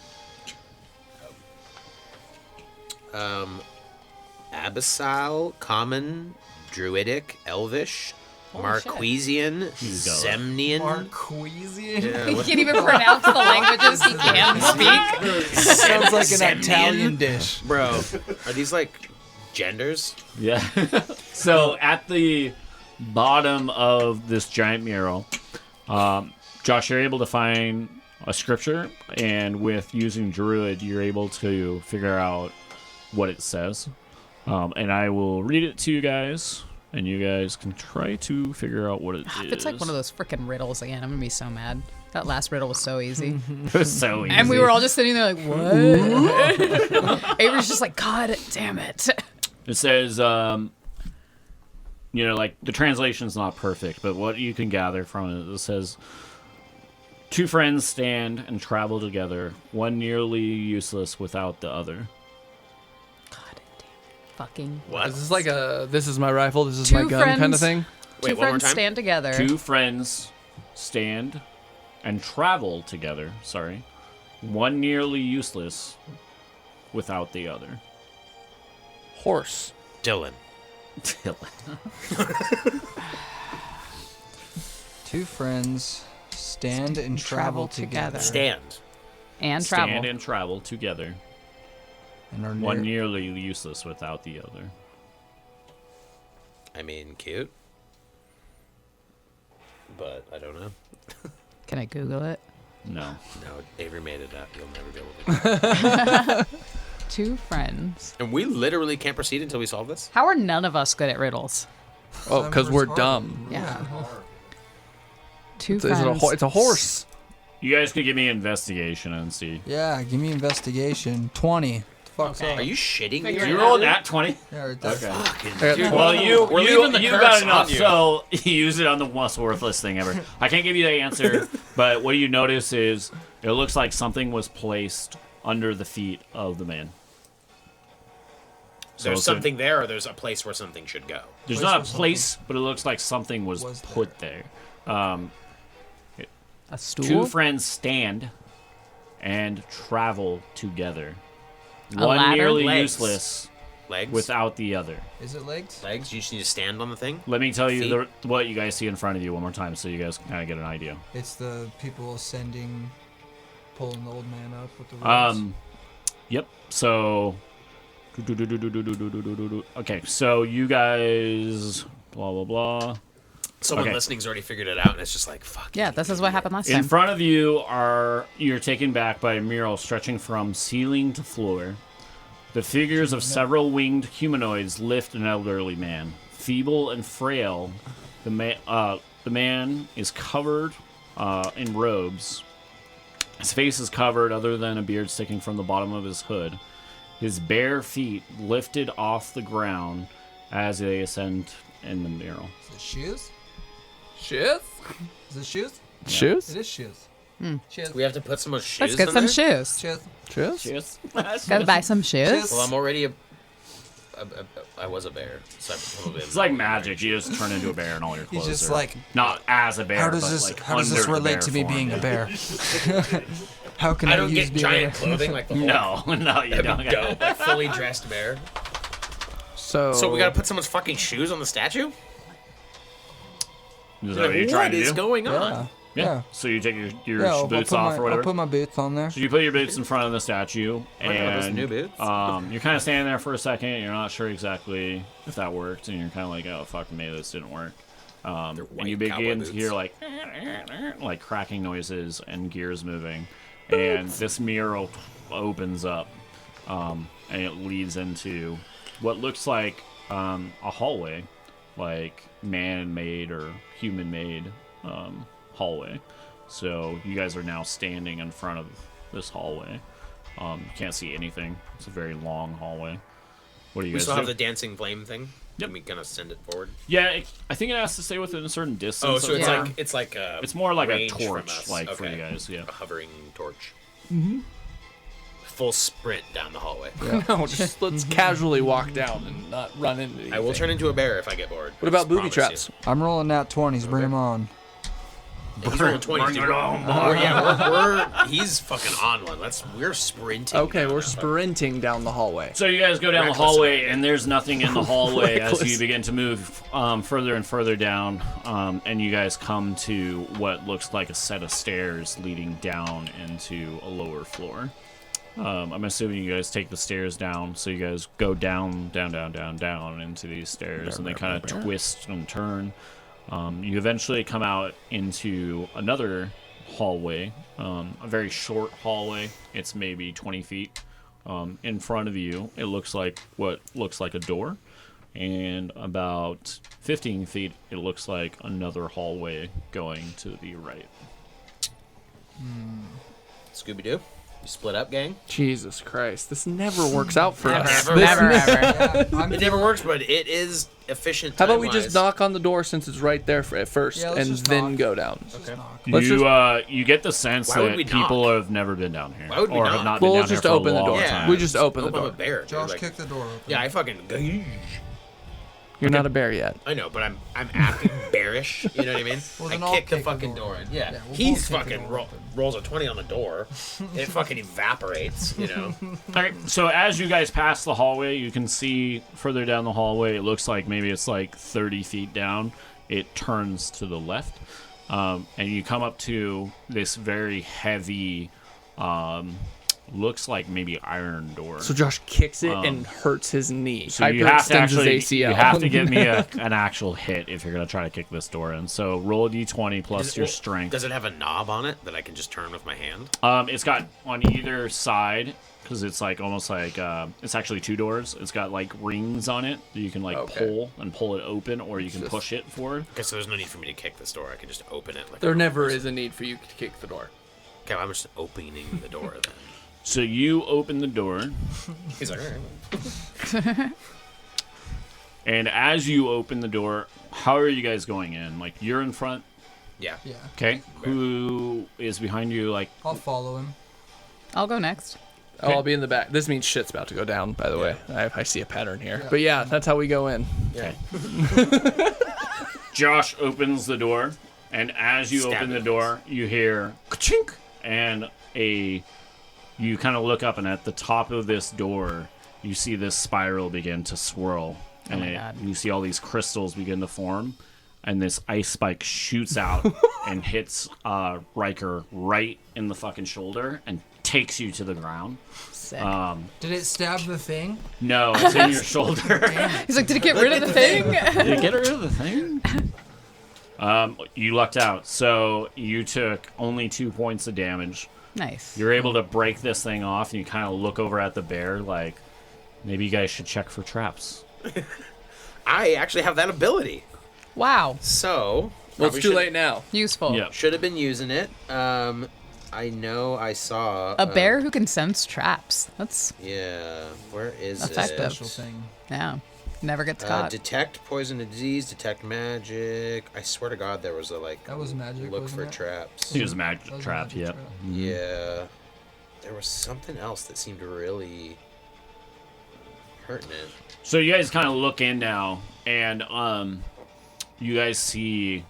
Abyssal, Common, Druidic, Elvish, Holy shit. Marquesian, He's got it. Semnian. Marquesian. Yeah, He what- can't even pronounce the languages he can speak. Sounds like an Semnian? Italian dish. Bro, are these like genders? Yeah. So at the bottom of this giant mural, Josh, you're able to find a scripture, and with using Druid, you're able to figure out what it says. And I will read it to you guys, and you guys can try to figure out what it is. If it's like one of those freaking riddles again, I'm gonna be so mad. That last riddle was so easy. It was so easy. And we were all just sitting there like, what? Avery's just like, God damn it. It says, like the translation's not perfect, but what you can gather from it says, 2 friends stand and travel together, one nearly useless without the other. fucking. What? Is this like a this is my rifle, this is Two my gun kind of friends- thing? Wait, Two one more friends time? stand together. Two friends stand and travel together. Sorry. One nearly useless without the other. Horse. Dylan. Two friends stand and travel together. Stand. and travel. Stand and travel together. And are One near. nearly useless without the other. I mean, cute. But I don't know. Can I Google it? No. No, Avery made it up. You'll never be able to do it. Two friends. And we literally can't proceed until we solve this? How are none of us good at riddles? Oh, because we're dumb. Yeah. Two It's a, friends. it's a horse. You guys could give me investigation and see. Yeah, give me investigation. 20. Fuck's Okay. up. Are you shitting me? Did you roll that 20? Yeah, right there. I got Well, you We're you, leaving the you curse got on enough, you. so you use it on the most worthless thing ever. I can't give you the answer, but what you notice is it looks like something was placed under the feet of the man. So There's it's a- something there, or there's a place where something should go. There's Place not was a place, but it looks like something was Was put there. A stool. Two friends stand and travel together. A One ladder? nearly Legs. useless Legs? without the other. Is it legs? legs? You just need to stand on the thing? Let me tell you Feet? what you guys see in front of you one more time so you guys can kind of get an idea. It's the people ascending, pulling the old man up with the ropes. Yep. So, okay. So you guys, blah blah blah. Someone Okay. listening's already figured it out, and it's just like, fuck. Yeah, this is what happened last In time. front of you you're taken back by a mural stretching from ceiling to floor. The figures of several winged humanoids lift an elderly man, feeble and frail. The man is covered in robes. His face is covered, other than a beard sticking from the bottom of his hood. His bare feet lifted off the ground as they ascend in the mural. Is it shoes? Shoes? Is it shoes? Shoes? It is shoes. Shoes. We have to put some more shoes Let's get in some there? shoes. Shoes. Shoes? Gotta buy some shoes. Well, I'm already I was a bear. So I've probably It's like magic. You just turn into a bear and all your clothes He's just are like, not as a bear. how does but this? like How does this under the bear relate to me form. being a bear? How can I, I don't use get being giant a clothing like the whole No, you don't. dope, like fully dressed bear. So, So we gotta put someone's fucking shoes on the statue? Is that what you're Like, trying what to is do? going on? Yeah. Yeah. Yeah. So you take your Yeah, I'll boots put off my, or whatever. I'll put my boots on there. So you put your boots in front of the statue, I know, those and new boots. you're kind of standing there for a second. You're not sure exactly if that worked, and you're kind of like, "Oh fuck, maybe this didn't work." They're And white you cowboy begin to boots. hear like cracking noises and gears moving, and this mural opens up, and it leads into what looks like a hallway, like man-made or human-made hallway. So you guys are now standing in front of this hallway. You can't see anything. It's a very long hallway. What do you We guys still do? have the dancing flame thing. Yep. Can we kind of send it forward? Yeah, I think it has to stay within a certain distance. Oh, so of it's the- Yeah. like it's more like a range from torch, us. like for Okay. you guys. Yeah. A hovering torch. Mm-hmm. Full sprint down the hallway. no, just let's casually walk down and not run into anything. I will turn into a bear if I get bored. What about I booby promise traps? I'm rolling nat 20s. Bring them on. You. He's rolling 20s. He's fucking on one. We're sprinting. Okay, down we're that sprinting down the hallway. So you guys go down Reckless the hallway, abandon. and there's nothing in the hallway as Reckless. you begin to move further and further down, and you guys come to what looks like a set of stairs leading down into a lower floor. I'm assuming you guys take the stairs down, so you guys go down into these stairs, and they kind of twist and turn. You eventually come out into another hallway, a very short hallway. It's maybe 20 feet. In front of you, it looks like what looks like a door, and about 15 feet, it looks like another hallway going to the right. Scooby Doo. You split up, gang. Jesus Christ, this never works out for us. Never, This never, ne- ever. Yeah, I'm It never works, but it is efficient. How about we just time-wise- knock on the door since it's right there at first, Yeah, let's and just then knock. go down? Let's just knock. Let's You get the sense Why would that we people knock? have never been down here, Why would we or knock? have not Well, been let's down just here for open a the long door. Yeah, time. We just open the I'm a door. bear. dude, Josh, like- kick the door open. Yeah, I fucking. You're not a bear yet. I know, but I'm acting bearish. You know what I mean? Well, I then I'll kick the kick the fucking door door in. in. Yeah, Yeah, we'll he's both kick the fucking door open. rolls a 20 on the door. It fucking evaporates. You know. All right, so as you guys pass the hallway, you can see further down the hallway, it looks like maybe it's like 30 feet down. It turns to the left, and you come up to this very heavy, looks like maybe iron door. So Josh kicks it and hurts his knee. So you have to Hyperextends his actually, ACL. you have to give me an actual hit if you're gonna try to kick this door in. So roll a d20 plus Does- your well, strength. Does it have a knob on it that I can just turn with my hand? It's got on either side, because it's like almost like it's actually two doors. It's got like rings on it that you can like Okay. pull it open, or you can Just- push it forward. Okay, so there's no need for me to kick this door. I can just open it. Like There a never person. is a need for you to kick the door. Okay, I'm just opening the door then. So you open the door, He's like, all right. and as you open the door, how are you guys going in? Like you're in front, Yeah. Yeah, okay? Who is behind you? Like I'll follow him. I'll go next. Oh, I'll be in the back. This means shit's about to go down, by the way. I see a pattern here. Yeah. But yeah, that's how we go in. Yeah. Josh opens the door, and as you Stab open the it. door, you hear ka-chink, and you kind of look up, and at the top of this door, you see this spiral begin to swirl, and my God. you see all these crystals begin to form, and this ice spike shoots out and hits Riker right in the fucking shoulder and takes you to the ground. Sick. Did it stab the thing? No, it's in your shoulder. He's like, did it get rid of the thing? Did you get rid of the thing? You lucked out, so you took only 2 points of damage. Nice. You're able to break this thing off, and you kind of look over at the bear like, maybe you guys should check for traps. I actually have that ability. Wow. So. Well, probably it's too should- late now. Useful. Yeah. Should have been using it. I know I saw. A bear who can sense traps. That's, Yeah. Where is Effective. it? Special thing. yeah. Never gets caught. Detect poison and disease, detect magic. I swear to God, there was a like. That was magic, Look wasn't for it? traps. He was a magic That was a trap, magic yep. trap. Yeah. There was something else that seemed really hurting it. So you guys kind of look in now, and you guys see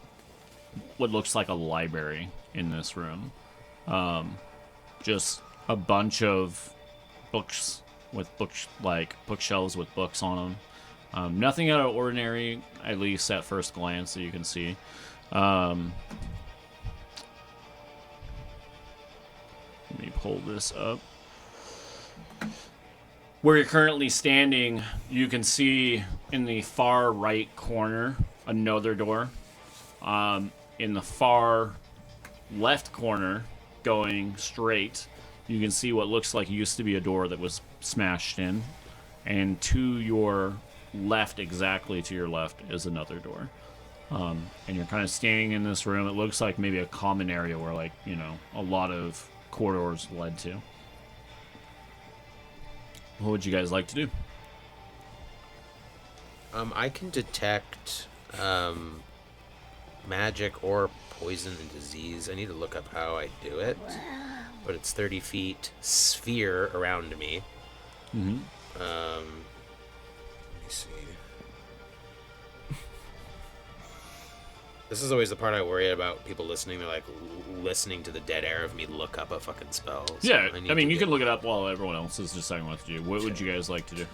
what looks like a library in this room. Just a bunch of books with bookshelves with books on them. Nothing out of ordinary, at least at first glance, that you can see. Let me pull this up. Where you're currently standing, you can see in the far right corner another door. In the far left corner, going straight, you can see what looks like used to be a door that was smashed in. And to your left, exactly to your left, is another door. And you're kind of standing in this room. It looks like maybe a common area where, like, you know, a lot of corridors led to. What would you guys like to do? I can detect magic or poison and disease. I need to look up how I do it. But it's 30 feet sphere around me. Mm-hmm. Let me see. This is always the part I worry about people listening. They're like listening to the dead air of me look up a fucking spell. So Yeah, need I mean, to you get- can look it up while everyone else is deciding what to do. What would you guys like to do?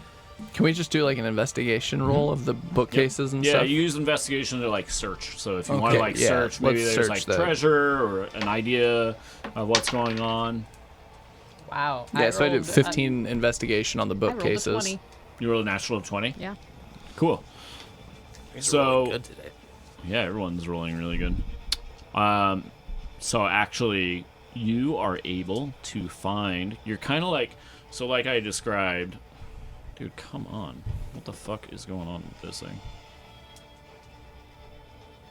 Can we just do like an investigation roll of the bookcases and Yeah, stuff? you use investigation to like search. So if you want to Okay, like yeah, search, maybe let's there's search like that. treasure or an idea of what's going on. Wow. Yeah, so I did rolled, 15 investigation on the I rolled a bookcases. 20. You roll a natural of 20. Yeah. Cool. You guys are so- really good today. Yeah, everyone's rolling really good. So actually, you are able to find. You're kind of like, so like I described. Dude, come on. What the fuck is going on with this thing?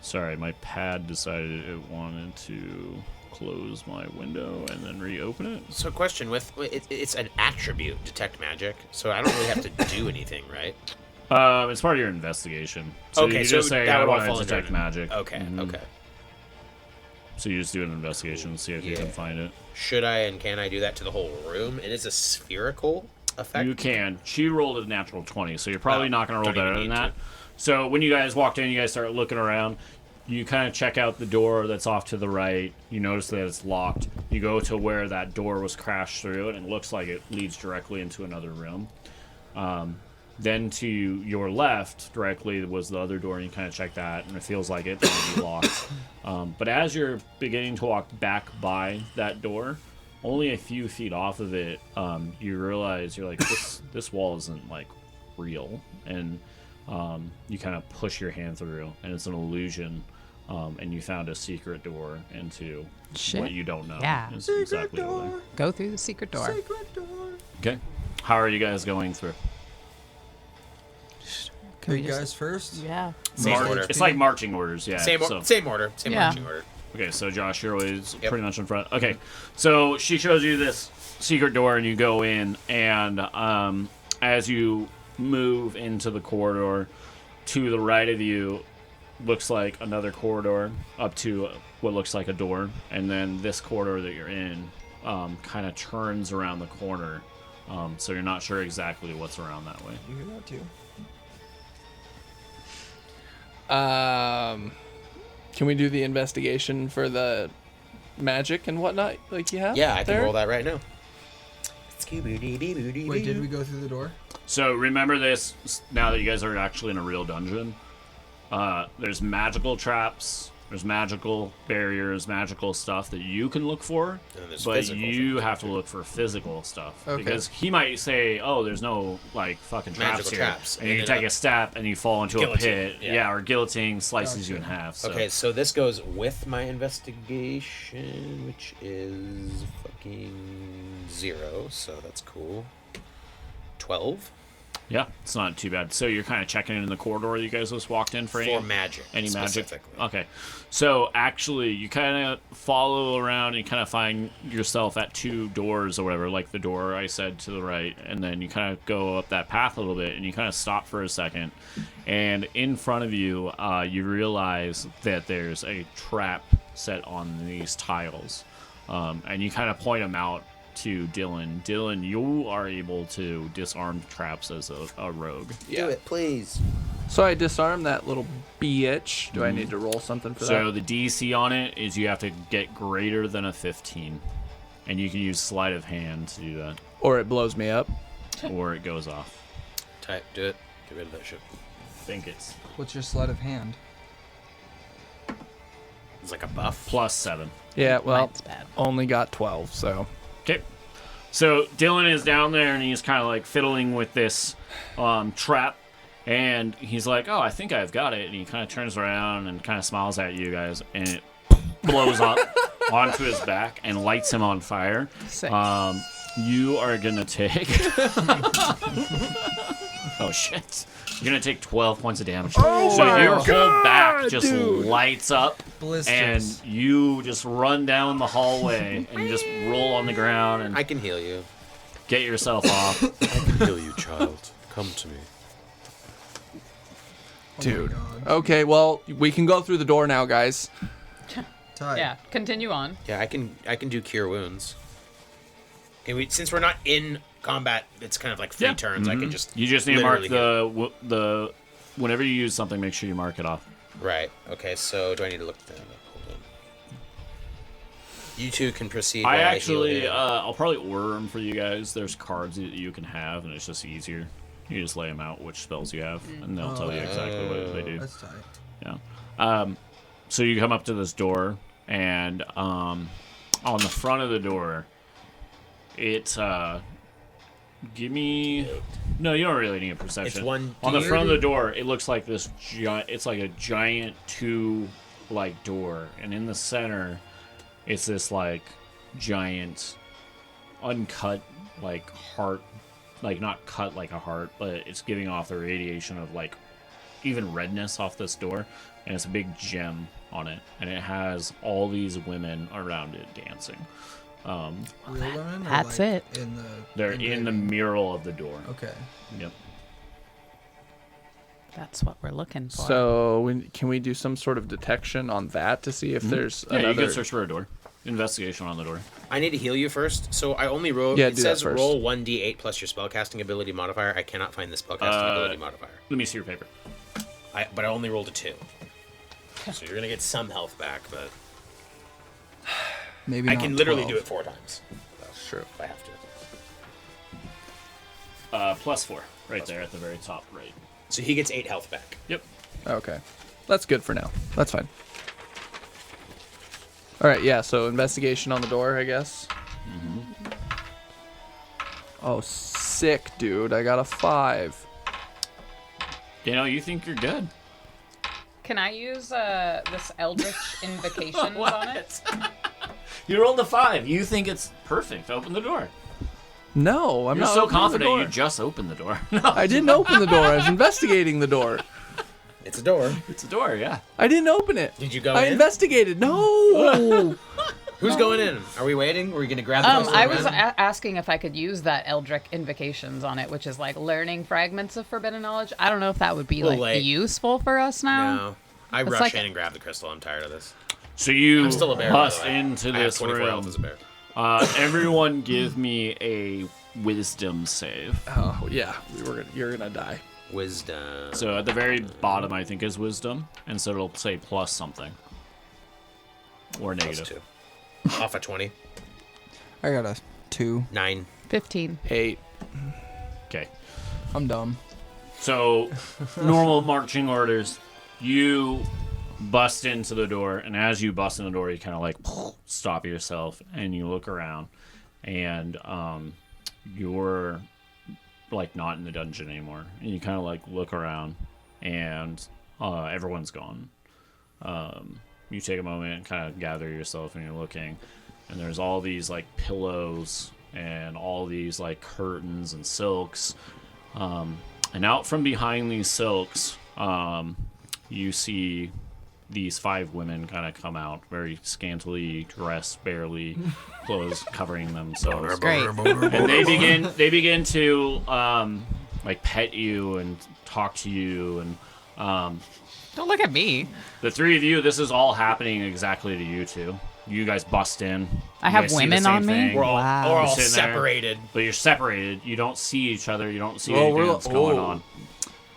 Sorry, my pad decided it wanted to close my window and then reopen it. So, question: it's an attribute, detect magic. So I don't really have to do anything, right? It's part of your investigation. So Okay, you so just say, that I would all want fall to under detect it. magic. Okay, Mhm. okay. So you just do an investigation and see if you can Yeah. find it. Should I and can I do that to the whole room? It is a spherical effect. You can. She rolled a natural 20, so you're probably Oh, not going to roll don't even better than need that. to. So when you guys walked in, you guys start looking around. You kind of check out the door that's off to the right. You notice that it's locked. You go to where that door was crashed through, and it looks like it leads directly into another room. Then to your left, directly, was the other door, and you kind of check that, and it feels like it's going to be locked. But as you're beginning to walk back by that door, only a few feet off of it, you realize you're like, this wall isn't like real, and you kind of push your hand through, and it's an illusion, and you found a secret door into Shit. what you don't know. Yeah. Is exactly what they- Go through the secret door. Okay, how are you guys going through? Big guys first. Yeah. Same order. It's like marching orders, yeah. Same order. Same Yeah. marching order. Okay, so Josh, you're always Yep. pretty much in front. Okay, so she shows you this secret door, and you go in, and as you move into the corridor, to the right of you looks like another corridor up to what looks like a door, and then this corridor that you're in kind of turns around the corner, so you're not sure exactly what's around that way. You hear that too? Can we do the investigation for the magic and whatnot like you have? Yeah, I can there? roll that right now. Wait, did we go through the door? So remember this, now that you guys are actually in a real dungeon, there's magical traps, there's magical barriers, magical stuff that you can look for, And there's but physical you things have to too. look for physical stuff. Okay. Because he might say, oh, there's no, like, fucking traps Magical here. traps, And and you then take a step and you fall into a guillotine, pit. yeah. Or guillotine slices you in half. So. Okay, so this goes with my investigation, which is fucking 0, so that's cool. 12 Yeah, it's not too bad. So you're kind of checking in the corridor you guys just walked in for for magic. Any magic? specifically. Okay. So actually, you kind of follow around and you kind of find yourself at 2 doors or whatever, like the door I said to the right, and then you kind of go up that path a little bit and you kind of stop for a second. And in front of you, you realize that there's a trap set on these tiles. And you kind of point them out to Dylan. Dylan, you are able to disarm traps as a rogue. Do it, please. So I disarm that little bitch. Do I need to roll something for So that? the DC on it is you have to get greater than a 15. And you can use sleight of hand to do that. Or it blows me up? Or it goes off. Type, do it. Get rid of that shit. I think it's What's your sleight of hand? It's like a buff. +7. Yeah, well, Mine's bad. only got 12, so. Okay. So Dylan is down there and he's kind of like fiddling with this trap. And he's like, oh, I think I've got it. And he kind of turns around and kind of smiles at you guys. And it blows up onto his back and lights him on fire. Sick. You are going to take... oh, shit. You're going to take 12 points of damage. Oh so my your whole back God, just dude. lights up. Blisters. And you just run down the hallway and just roll on the ground and I can heal you. get yourself off. I can heal you, child. Come to me. Dude. God. Okay, well, we can go through the door now, guys. Tight. Yeah. Continue on. Yeah, I can do cure wounds. And since we're not in combat, it's kind of like free Yeah. turns. I can just You just need to mark literally heal. the whenever you use something, make sure you mark it off. Right. Okay. So do I need to look that up? Hold on. You two can proceed. I while actually, heal him. I'll probably order them for you guys. There's cards that you can have, and it's just easier. You just lay them out which spells you have, and they'll tell you exactly what they do. That's tight. Yeah. So you come up to this door, and on the front of the door, it give me. No, you don't really need a perception. It's one on the D. front of the door. It looks like this giant. It's like a giant like door, and in the center, it's this like giant, uncut like heart, like not cut like a heart, but it's giving off the radiation of like even redness off this door, and it's a big gem on it, and it has all these women around it dancing. Real women? Or That's like it. In the They're in the engraving? mural of the door. Okay. Yep. That's what we're looking for. So can we do some sort of detection on that to see if there's Yeah, another? you can search for a door. Investigation on the door. I need to heal you first, so I only roll. Yeah, it do that says first. roll 1d8 plus your spellcasting ability modifier. I cannot find the spellcasting ability modifier. Let me see your paper. But I only rolled a 2. So you're gonna get some health back, but Maybe I not can literally 12. do it 4 times That's true. if I have to. +4, right there at the very top right. So he gets 8 health back. Yep. Okay, that's good for now. That's fine. All right, yeah. So investigation on the door, I guess. Oh, sick, dude! I got a 5. You think you're good. Can I use this Eldritch Invocations on it? You rolled a 5. You think it's perfect. Open the door. No, I'm You're not. so opening the confident door. you just opened the door. I didn't open the door. I was investigating the door. It's a door. It's a door, yeah. I didn't open it. Did you go I in? investigated. No. Who's going in? Are we waiting? Are we gonna grab the crystal I and was run? asking if I could use that Eldritch Invocations on it, which is like learning fragments of forbidden knowledge. I don't know if that would be Little like late. useful for us now. No. I It's rush like- in and grab the crystal. I'm tired of this. So you I'm still a bear, by bust the way. into I have this 24 health room. as a bear. Everyone give me a wisdom save. Oh yeah, you're gonna die. Wisdom. So at the very bottom, I think, is wisdom. And so it'll say plus something. Or Plus negative. 2. Off a 20. I got a 2. 9. 15. 8. Okay. I'm dumb. So, normal marching orders. You bust into the door, and as you bust in the door, you kind of like stop yourself, and you look around, and you're like not in the dungeon anymore. And you kind of like look around, and everyone's gone. You take a moment and kind of gather yourself, and you're looking, and there's all these like pillows and all these like curtains and silks. And out from behind these silks, you see these 5 women kind of come out, very scantily dressed, barely clothes covering themselves. Great. And they begin to like pet you and talk to you, and Don't look at me. the 3 of you. This is all happening exactly to you two. You guys bust in. I You have guys see the women same on me? thing. We're all, Wow. we're all Sitting there. separated. But you're separated. You don't see each other. You don't see Oh, anything we're- that's going oh.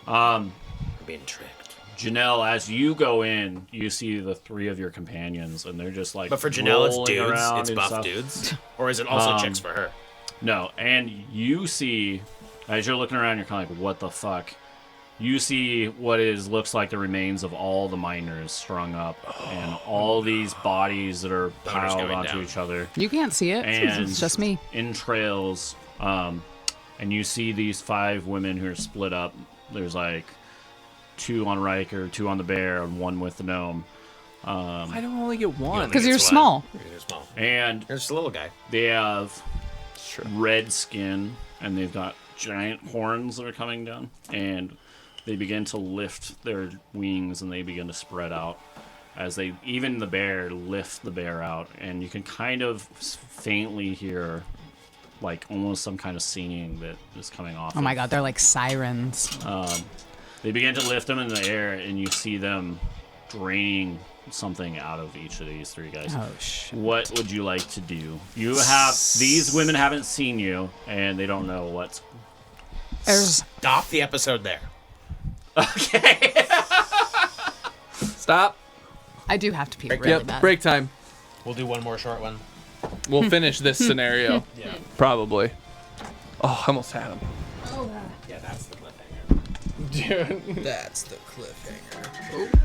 on. We're being tricked. Janelle, as you go in, you see the 3 of your companions, and they're just like. But for Janelle, it's rolling dudes. around It's and buff stuff. dudes. Or is it also chicks for her? No, and you see, as you're looking around, you're kind of like, what the fuck? You see what looks like the remains of all the miners strung up, and all these bodies that are Boners piled going onto down. each other. You can't see it. And It's just me. entrails, and you see these 5 women who are split up. There's like 2 on Riker, 2 on the bear, and 1 with the gnome. I don't only get one. Because you're It's small. You're small. And You're just a little guy. they have Sure. red skin, and they've got giant horns that are coming down, and they begin to lift their wings, and they begin to spread out as they, even the bear, lift the bear out, and you can kind of faintly hear like almost some kind of singing that is coming off. Oh my god, they're like sirens. They begin to lift them in the air, and you see them draining something out of each of these 3 guys. Oh shit. What would you like to do? You have, these women haven't seen you, and they don't know what's. There's Stop the episode there. Okay. Stop. I do have to pee really Yep. bad. Break time. We'll do one more short one. We'll finish this scenario. Yeah. Probably. Oh, I almost had him. Yeah, that's the cliffhanger. Dude. That's the cliffhanger.